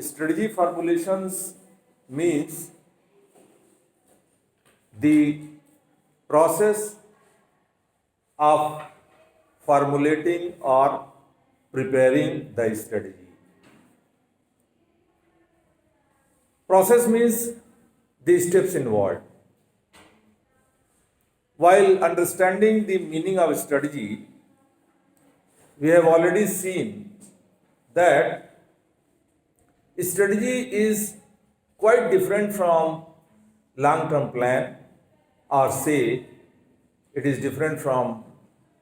strategy formulations means the process of formulating or preparing the strategy. Process means the steps involved. While understanding the meaning of strategy, we have already seen that strategy is quite different from long-term plan, or say it is different from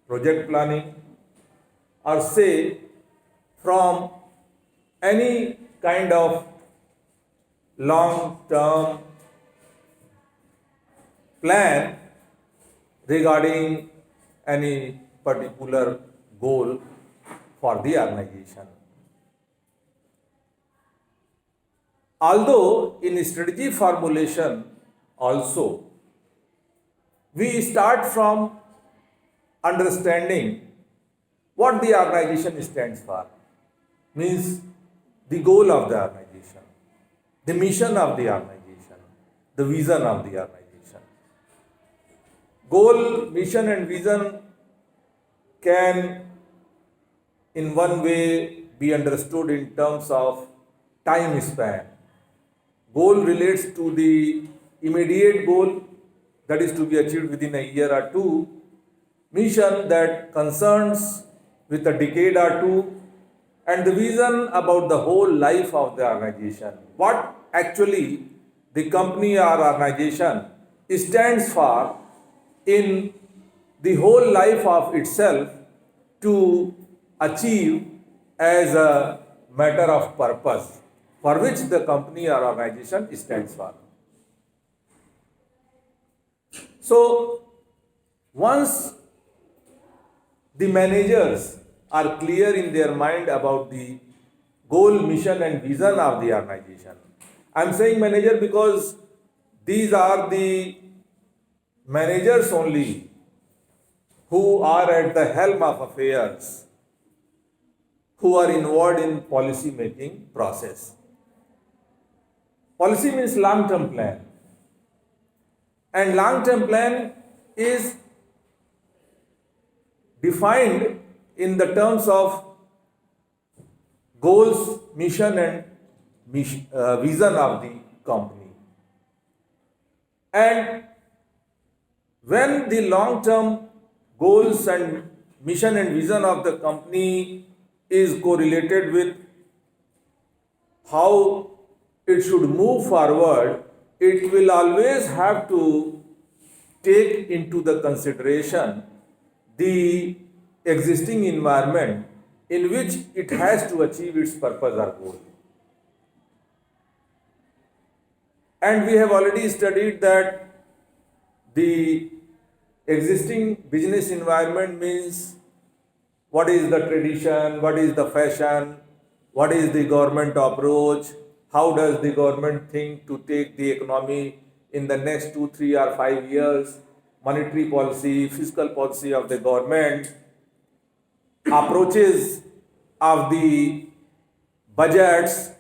project planning, or say from any kind of long-term plan regarding any particular goal for the organization. Although in strategy formulation also, we start from understanding what the organization stands for, means the goal of the organization, the mission of the organization, the vision of the organization. Goal, mission and vision can in one way be understood in terms of time span. Goal relates to the immediate goal, that is to be achieved within a year or two. Mission that concerns with a decade or two, and the vision about the whole life of the organization. What actually the company or organization stands for in the whole life of itself to achieve as a matter of purpose for which the company or organization stands for. So, once the managers are clear in their mind about the goal, mission and vision of the organization. I am saying manager because these are the managers only who are at the helm of affairs, who are involved in policy making process. Policy means long-term plan, and long-term plan is defined in the terms of goals, mission and vision of the company. And when the long-term goals and mission and vision of the company is correlated with how it should move forward, it will always have to take into the consideration the existing environment in which it has to achieve its purpose or goal. And we have already studied that the existing business environment means what is the tradition, what is the fashion, what is the government approach, how does the government think to take the economy in the next 2, 3 or 5 years, monetary policy, fiscal policy of the government, approaches of the budgets,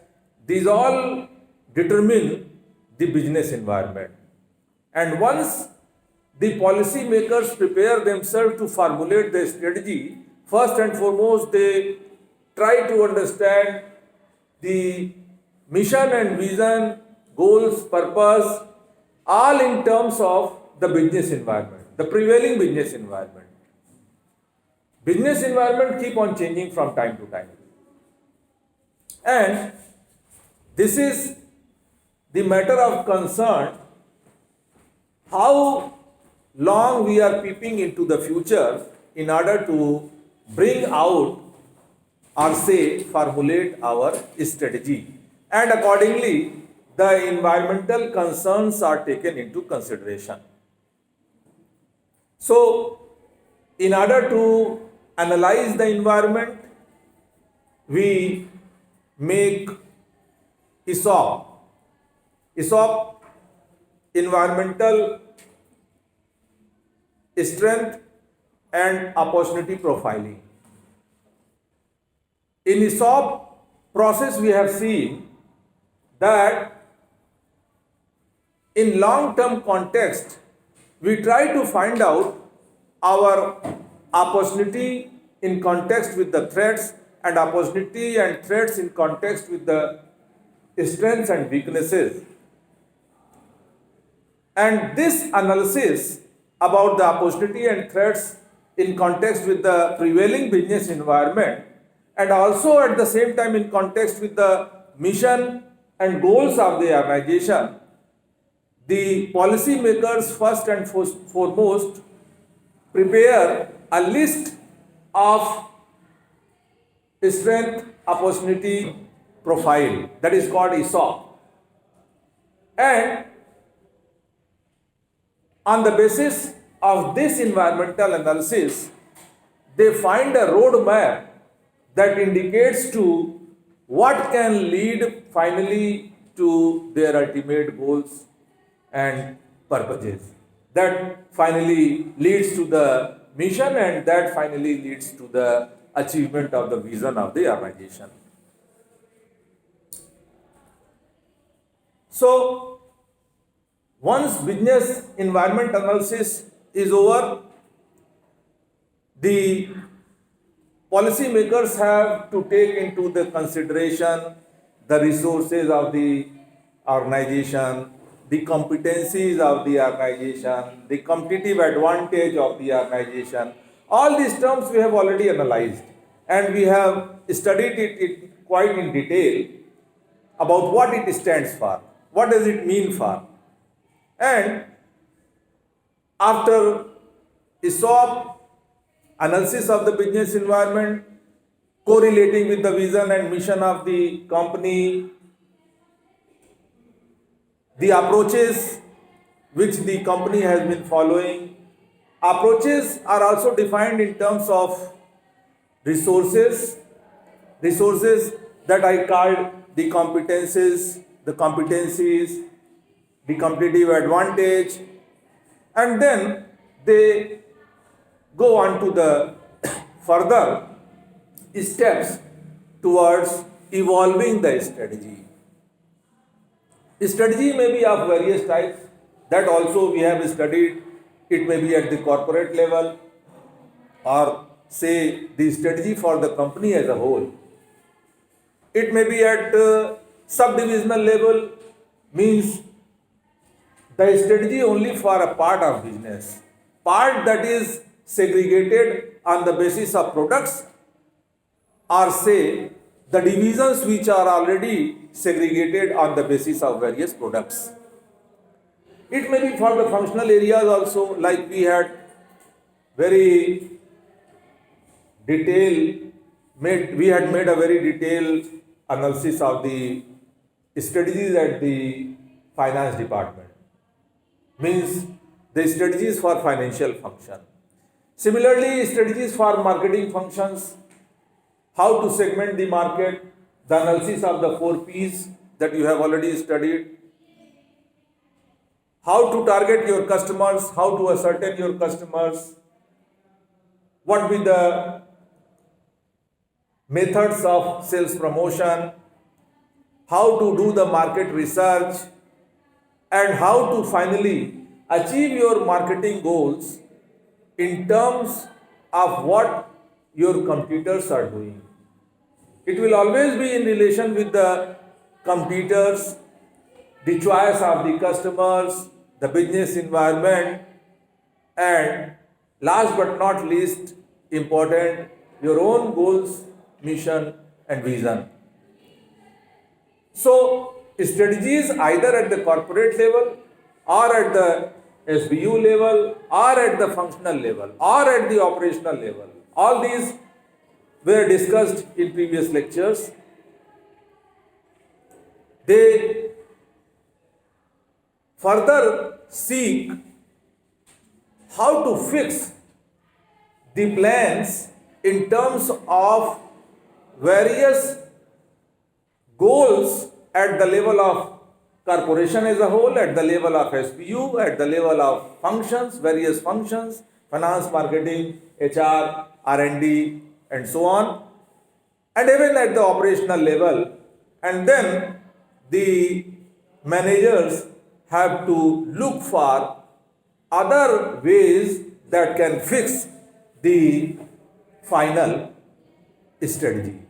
these all determine the business environment. And once the policy makers prepare themselves to formulate their strategy, first and foremost they try to understand the mission and vision, goals, purpose, all in terms of the business environment, the prevailing business environment. Business environment keep on changing from time to time. And this is the matter of concern, how long we are peeping into the future in order to bring out or say formulate our strategy. And accordingly, the environmental concerns are taken into consideration. So, in order to analyze the environment, we make ESOP. ESOP, environmental strength and opportunity profiling. In ESOP process, we have seen that in long-term context, we try to find out our opportunity in context with the threats and opportunity and threats in context with the strengths and weaknesses. And this analysis about the opportunity and threats in context with the prevailing business environment and also at the same time in context with the mission and goals of the organization, the policymakers first and foremost prepare a list of strength opportunity profile, that is called ESOP, and on the basis of this environmental analysis, they find a roadmap that indicates to what can lead finally to their ultimate goals and purposes. That finally leads to the mission and that finally leads to the achievement of the vision of the organization. So, once business environment analysis is over, the policymakers have to take into the consideration the resources of the organization, the competencies of the organization, the competitive advantage of the organization. All these terms we have already analyzed and we have studied it quite in detail about what it stands for, what does it mean for. And after ESOP, analysis of the business environment, correlating with the vision and mission of the company, the approaches which the company has been following. Approaches are also defined in terms of resources that I called the competencies, the competitive advantage, and then they go on to the further steps towards evolving the strategy. Strategy may be of various types, that also we have studied. It may be at the corporate level or say the strategy for the company as a whole. It may be at subdivisional level, means the strategy only for a part of business, part that is segregated on the basis of products, or say the divisions which are already segregated on the basis of various products. It may be for the functional areas also, like we had very we had made a very detailed analysis of the strategies at the finance department, means the strategies for financial function. Similarly, strategies for marketing functions, how to segment the market, the analysis of the 4 P's that you have already studied, how to target your customers, how to ascertain your customers, what be the methods of sales promotion, how to do the market research, and how to finally achieve your marketing goals in terms of what your competitors are doing. It will always be in relation with the competitors, the choice of the customers, the business environment, and last but not least important, your own goals, mission and vision. So strategies either at the corporate level or at the SBU level or at the functional level or at the operational level, all these were discussed in previous lectures. They further seek how to fix the plans in terms of various goals at the level of corporation as a whole, at the level of SBU, at the level of functions, various functions, finance, marketing, HR, R&D, and so on, and even at the operational level. And then the managers have to look for other ways that can fix the final strategy.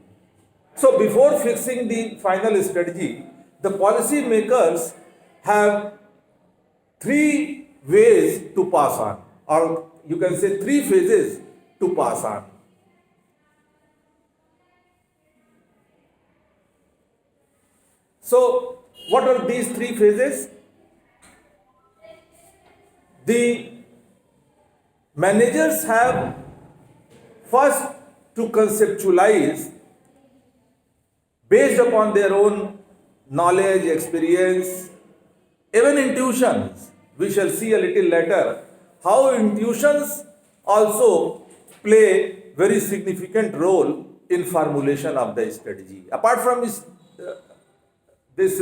So before fixing the final strategy, the policy makers have three ways to pass on, or you can say three phases to pass on. So what are these three phases? The managers have first to conceptualize based upon their own knowledge, experience, even intuitions. We shall see a little later how intuitions also play very significant role in formulation of the strategy. Apart from this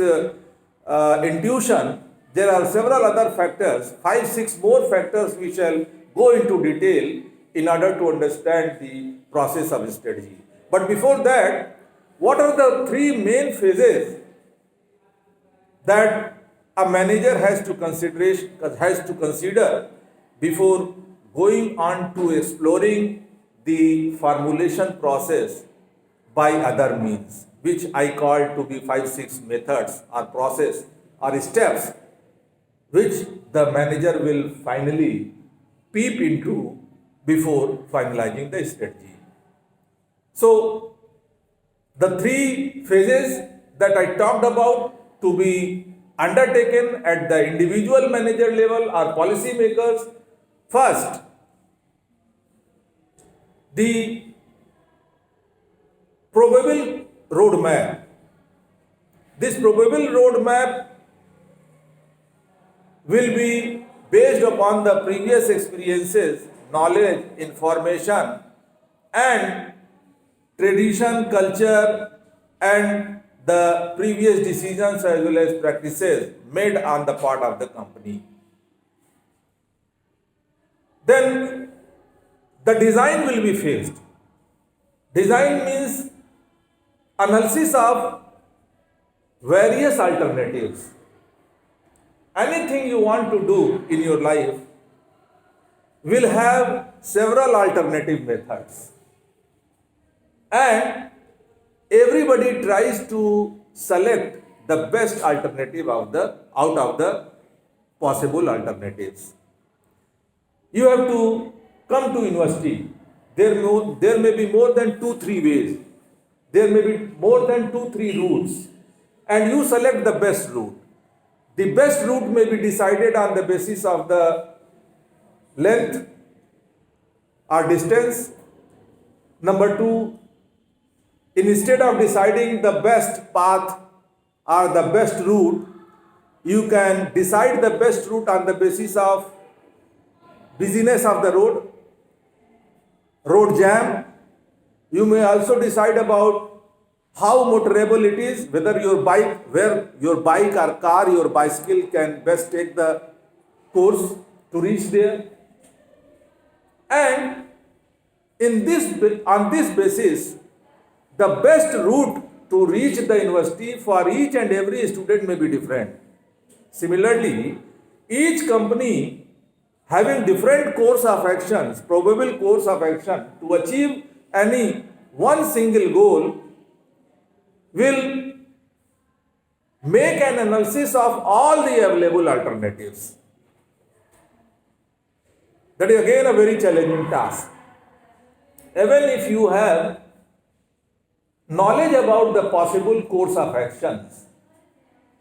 intuition, there are several other factors, 5-6 more factors we shall go into detail in order to understand the process of strategy. But before that, what are the three main phases that a manager has to consider before going on to exploring the formulation process by other means, which I call to be 5-6 methods or process or steps which the manager will finally peep into before finalizing the strategy. So the three phases that I talked about to be undertaken at the individual manager level or policy makers. First, the probable roadmap. This probable roadmap will be based upon the previous experiences, knowledge, information, and tradition, culture, and the previous decisions as well as practices made on the part of the company. Then the design will be phased. Design means analysis of various alternatives. Anything you want to do in your life will have several alternative methods. And everybody tries to select the best alternative out of the possible alternatives. You have to come to university. There may be more than 2-3 ways. There may be more than 2-3 routes. And you select the best route. The best route may be decided on the basis of the length or distance. Number 2, instead of deciding the best path or the best route, you can decide the best route on the basis of busyness of the road jam. You may also decide about how motorable it is, where your bike or car, your bicycle can best take the course to reach there. And on this basis, the best route to reach the university for each and every student may be different. Similarly, each company having different course of actions, probable course of action to achieve any one single goal will make an analysis of all the available alternatives. That is again a very challenging task. Even if you have knowledge about the possible course of actions,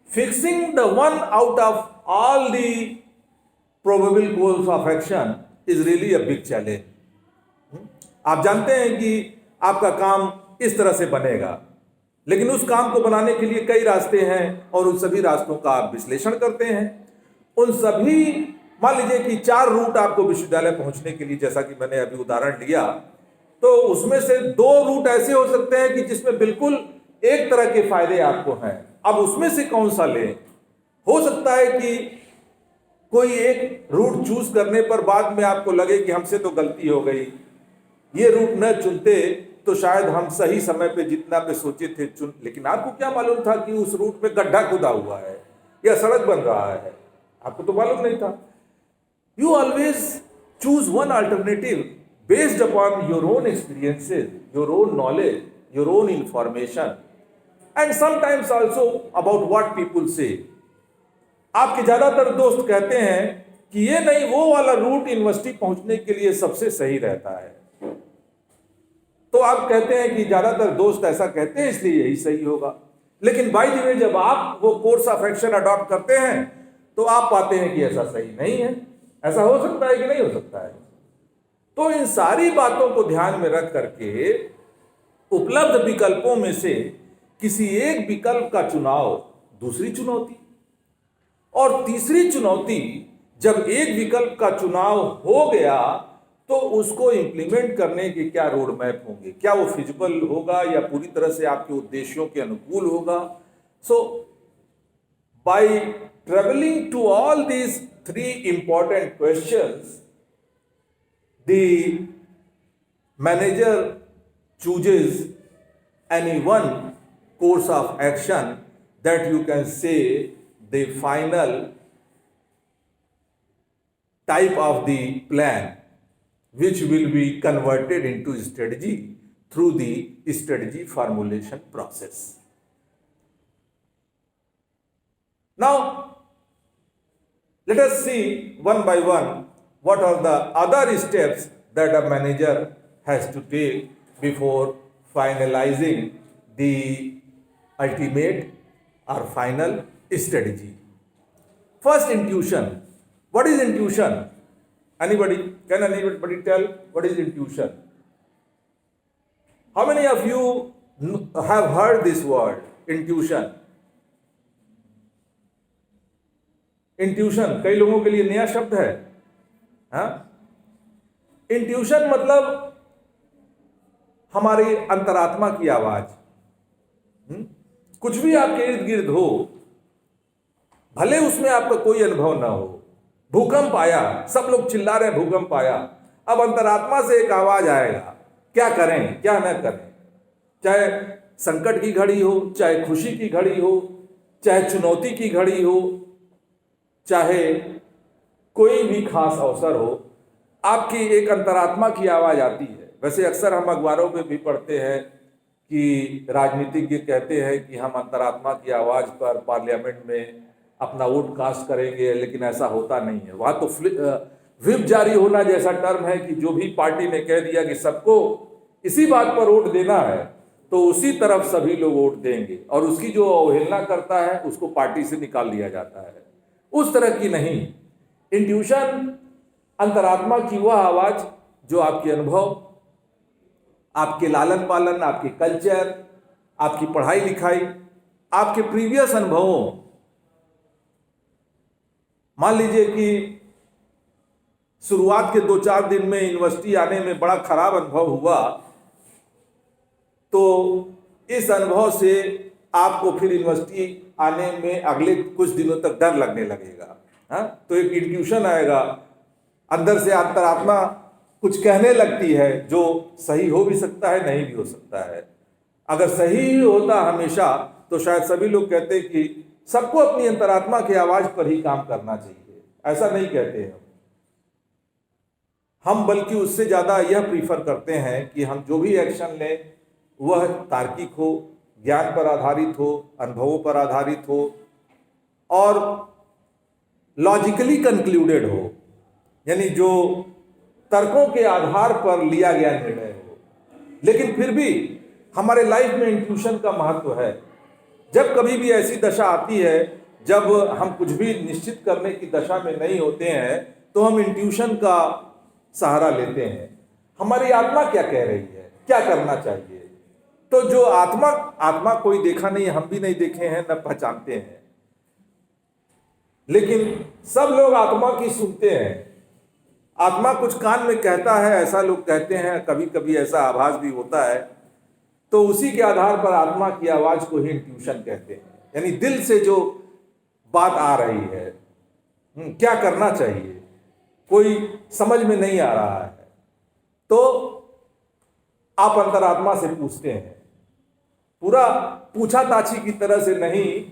fixing the one out of all the probable course of action is really a big challenge. आप जानते हैं कि आपका काम इस तरह से बनेगा, लेकिन उस काम को बनाने के लिए कई रास्ते हैं और उन सभी रास्तों का आप विश्लेषण करते हैं। उन सभी, मान लीजिए कि 4 रूट आपको विश्वविद्यालय पहुंचने के लिए, जैसा कि मैंने अभी उदाहरण लिया, तो उसमें से 2 रूट ऐसे हो सकते हैं कि जिसमें बिल्कुल एक तरह के फायदे आपको हैं। अब उसमें से कौन सा लें? हो सकता है कि कोई एक रूट चूज करने पर बाद में आपको लगे कि हमसे तो गलती हो गई, ये रूट न चुनते तो शायद हम सही समय पे जितना पे सोचे थे चुन, लेकिन आपको क्या मालूम था कि उस रूट में गड्ढा खुदा हुआ है या सड़क बन रहा है? आपको तो मालूम नहीं था। You always choose one alternative based upon your own experiences, your own knowledge, your own information, and sometimes also about what people से। आपके ज्यादातर दोस्त कहते हैं कि ये नहीं, वो वाला रूट यूनिवर्सिटी पहुंचने के लिए सबसे सही रहता है, तो आप कहते हैं कि ज्यादातर दोस्त ऐसा कहते हैं इसलिए यही सही होगा। लेकिन बाय द वे जब आप वो कोर्स ऑफ एक्शन अडॉप्ट करते हैं तो आप पाते हैं कि ऐसा सही नहीं है। ऐसा हो सकता है कि नहीं हो सकता है? तो इन सारी बातों को ध्यान में रख करके उपलब्ध विकल्पों में से किसी एक विकल्प का चुनाव दूसरी चुनौती, और तीसरी चुनौती जब एक विकल्प का चुनाव हो गया तो उसको इंप्लीमेंट करने के क्या रोड मैप होंगे, क्या वो फिजिबल होगा या पूरी तरह से आपके उद्देश्यों के अनुकूल होगा। So by travelling to all these three important questions, the manager chooses any one course of action that you can say the final type of the plan which will be converted into strategy through the strategy formulation process. Now let us see one by one what are the other steps that a manager has to take before finalizing the ultimate or final strategy. First, intuition. What is intuition? Anybody? Can anybody tell what is intuition? How many of you have heard this word, intuition? Intuition कई लोगों के लिए नया शब्द है। हाँ, intuition मतलब हमारी अंतरात्मा की आवाज। कुछ भी आपके इर्द गिर्द हो, भले उसमें आपका कोई अनुभव ना हो, भूकंप आया, सब लोग चिल्ला रहे हैं भूकंप आया, अब अंतरात्मा से एक आवाज आएगा, क्या करें क्या न करें। चाहे संकट की घड़ी हो, चाहे खुशी की घड़ी हो, चाहे चुनौती की घड़ी हो, चाहे कोई भी खास अवसर हो, आपकी एक अंतरात्मा की आवाज आती है। वैसे अक्सर हम अखबारों में भी पढ़ते हैं कि राजनीतिज्ञ कहते हैं कि हम अंतरात्मा की आवाज पर पार्लियामेंट में अपना वोट कास्ट करेंगे, लेकिन ऐसा होता नहीं है। वहां तो व्हिप जारी होना जैसा टर्म है कि जो भी पार्टी ने कह दिया कि सबको इसी बात पर वोट देना है, तो उसी तरफ सभी लोग वोट देंगे, और उसकी जो अवहेलना करता है उसको पार्टी से निकाल दिया जाता है। उस तरह की नहीं। इंट्यूशन अंतरात्मा की वह आवाज जो आपके अनुभव, आपके लालन पालन, आपके कल्चर, आपकी पढ़ाई लिखाई, आपके प्रीवियस अनुभवों, मान लीजिए कि शुरुआत के 2-4 दिन में यूनिवर्सिटी आने में बड़ा खराब अनुभव हुआ, तो इस अनुभव से आपको फिर यूनिवर्सिटी आने में अगले कुछ दिनों तक डर लगने लगेगा। हाँ, तो एक इंट्यूशन आएगा, अंदर से अंतरात्मा कुछ कहने लगती है जो सही हो भी सकता है, नहीं भी हो सकता है। अगर सही ही होता हमेशा तो शायद सभी लोग कहते कि सबको अपनी अंतरात्मा की आवाज पर ही काम करना चाहिए। ऐसा नहीं कहते हम बल्कि उससे ज्यादा यह प्रीफर करते हैं कि हम जो भी एक्शन लें वह तार्किक हो, ज्ञान पर आधारित हो, अनुभवों पर आधारित हो और लॉजिकली कंक्लूडेड हो, यानी जो तर्कों के आधार पर लिया गया निर्णय हो। लेकिन फिर भी हमारे लाइफ में इंट्यूशन का महत्व है। जब कभी भी ऐसी दशा आती है जब हम कुछ भी निश्चित करने की दशा में नहीं होते हैं, तो हम इंट्यूशन का सहारा लेते हैं। हमारी आत्मा क्या कह रही है, क्या करना चाहिए। तो जो आत्मा कोई देखा नहीं, हम भी नहीं देखे हैं, न पहचानते हैं, लेकिन सब लोग आत्मा की सुनते हैं। आत्मा कुछ कान में कहता है, ऐसा लोग कहते हैं, कभी कभी ऐसा आभास भी होता है। तो उसी के आधार पर आत्मा की आवाज को ही इंट्यूशन कहते हैं, यानी दिल से जो बात आ रही है, क्या करना चाहिए, कोई समझ में नहीं आ रहा है, तो आप अंतरात्मा से पूछते हैं, पूरा पूछा ताछी की तरह से नहीं,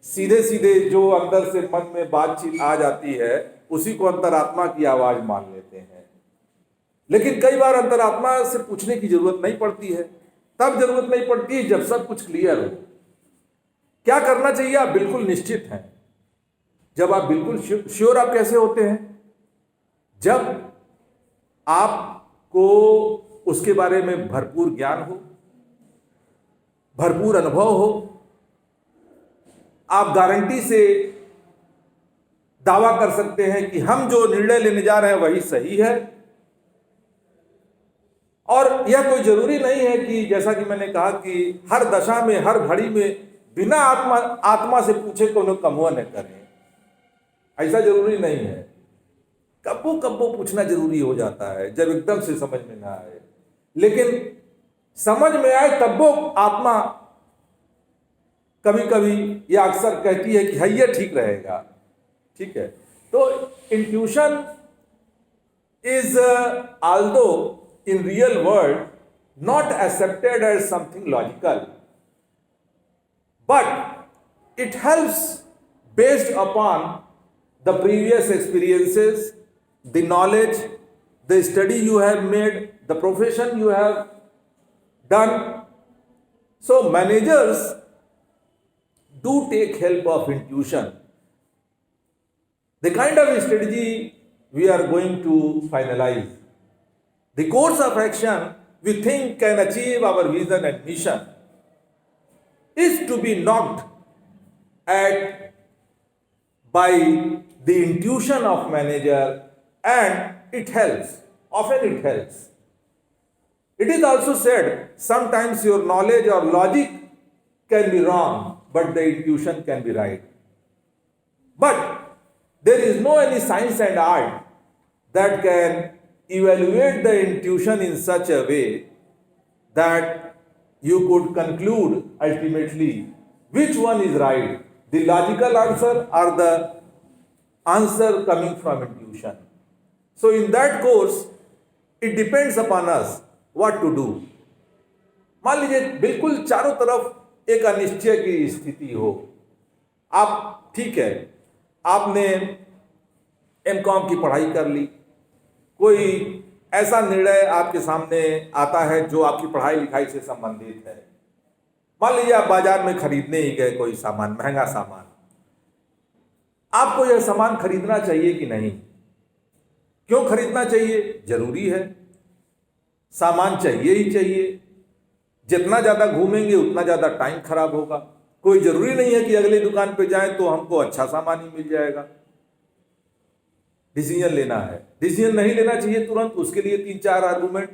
सीधे सीधे जो अंदर से मन में बातचीत आ जाती है उसी को अंतरात्मा की आवाज मान लेते हैं। लेकिन कई बार अंतरात्मा से पूछने की जरूरत नहीं पड़ती है। तब जरूरत नहीं पड़ती है जब सब कुछ क्लियर हो। क्या करना चाहिए आप बिल्कुल निश्चित हैं। जब आप बिल्कुल श्योर, आप कैसे होते हैं? जब आपको उसके बारे में भरपूर ज्ञान हो, भरपूर अनुभव हो, आप गारंटी से दावा कर सकते हैं कि हम जो निर्णय लेने जा रहे हैं वही सही है। और यह कोई जरूरी नहीं है कि, जैसा कि मैंने कहा कि हर दशा में, हर घड़ी में बिना आत्मा से पूछे कोनो कमुआ न करें, ऐसा जरूरी नहीं है। कब्बो कब्बो पूछना जरूरी हो जाता है जब एकदम से समझ में ना आए, लेकिन समझ में आए तब्बो आत्मा कभी कभी या अक्सर कहती है कि है ये ठीक रहेगा। ठीक है, तो intuition is although in real world not accepted as something logical, but it helps based upon the previous experiences, the knowledge, the study you have made, the profession you have done. So managers do take help of intuition. The kind of strategy we are going to finalize, the course of action we think can achieve our vision and mission, is to be knocked at by the intuition of manager, and it helps. Often it helps. It is also said sometimes your knowledge or logic can be wrong, but the intuition can be right. But there is no any science and art that can evaluate the intuition in such a way that you could conclude ultimately which one is right, the logical answer or the answer coming from intuition. So in that course, it depends upon us what to do. मान लीजिए बिल्कुल चारों तरफ एक अनिश्चय की स्थिति हो। आप ठीक है, आपने एमकॉम की पढ़ाई कर ली, कोई ऐसा निर्णय आपके सामने आता है जो आपकी पढ़ाई लिखाई से संबंधित है। मान लीजिए आप बाजार में खरीदने ही गए कोई सामान, महंगा सामान। आपको यह सामान खरीदना चाहिए कि नहीं? क्यों खरीदना चाहिए? जरूरी है, सामान चाहिए ही चाहिए। जितना ज़्यादा घूमेंगे उतना ज़्यादा टाइम खराब होगा। कोई ज़रूरी नहीं है कि अगली दुकान पे जाएं तो हमको अच्छा सामान ही मिल जाएगा। डिसीजन लेना है, डिसीजन नहीं लेना चाहिए तुरंत, उसके लिए 3-4 आर्गुमेंट,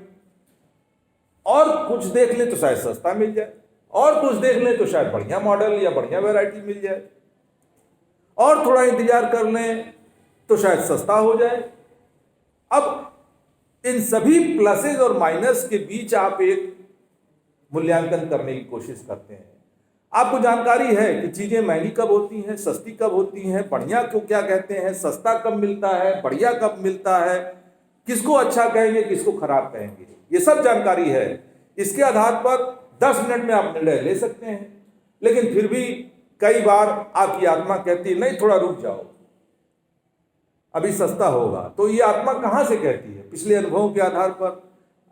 और कुछ देख लें तो शायद सस्ता मिल जाए, और कुछ देख लें तो शायद बढ़िया मॉडल या बढ़िया वैरायटी मिल जाए, और थोड़ा इंतजार कर लें तो शायद सस्ता हो जाए। अब इन सभी प्लसेस और माइनस के बीच आप एक मूल्यांकन करने की कोशिश करते हैं। आपको जानकारी है कि चीजें महंगी कब होती हैं, सस्ती कब होती हैं, बढ़िया को क्या कहते हैं, सस्ता कब मिलता है, बढ़िया कब मिलता है, किसको अच्छा कहेंगे, किसको खराब कहेंगे, ये सब जानकारी है। इसके आधार पर 10 मिनट में आप निर्णय ले सकते हैं। लेकिन फिर भी कई बार आपकी आत्मा कहती है नहीं, थोड़ा रुक जाओ, अभी सस्ता होगा। तो ये आत्मा कहाँ से कहती है? पिछले अनुभवों के आधार पर,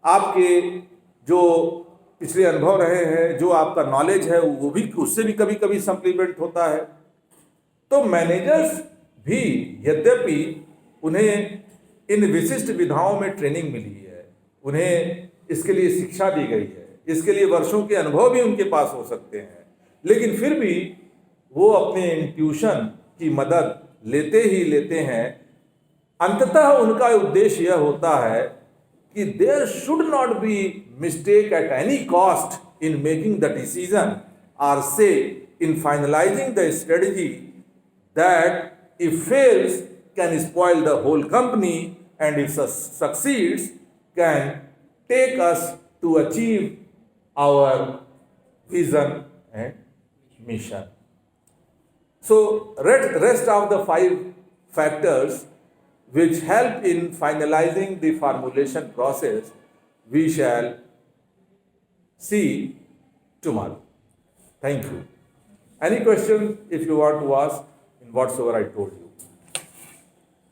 आपके जो पिछले अनुभव रहे हैं, जो आपका नॉलेज है वो भी, उससे भी कभी कभी सप्लीमेंट होता है। तो मैनेजर्स भी, यद्यपि उन्हें इन विशिष्ट विधाओं में ट्रेनिंग मिली है, उन्हें इसके लिए शिक्षा दी गई है, इसके लिए वर्षों के अनुभव भी उनके पास हो सकते हैं, लेकिन फिर भी वो अपने इंट्यूशन की मदद लेते ही लेते हैं। अंततः उनका उद्देश्य यह होता है कि there should not be mistake at any cost in making the decision, or say in finalizing the strategy that if fails can spoil the whole company, and if succeeds can take us to achieve our vision and mission. So rest of the 5 factors which help in finalizing the formulation process, we shall see tomorrow. Thank you. Any question if you want to ask in whatsoever I told you.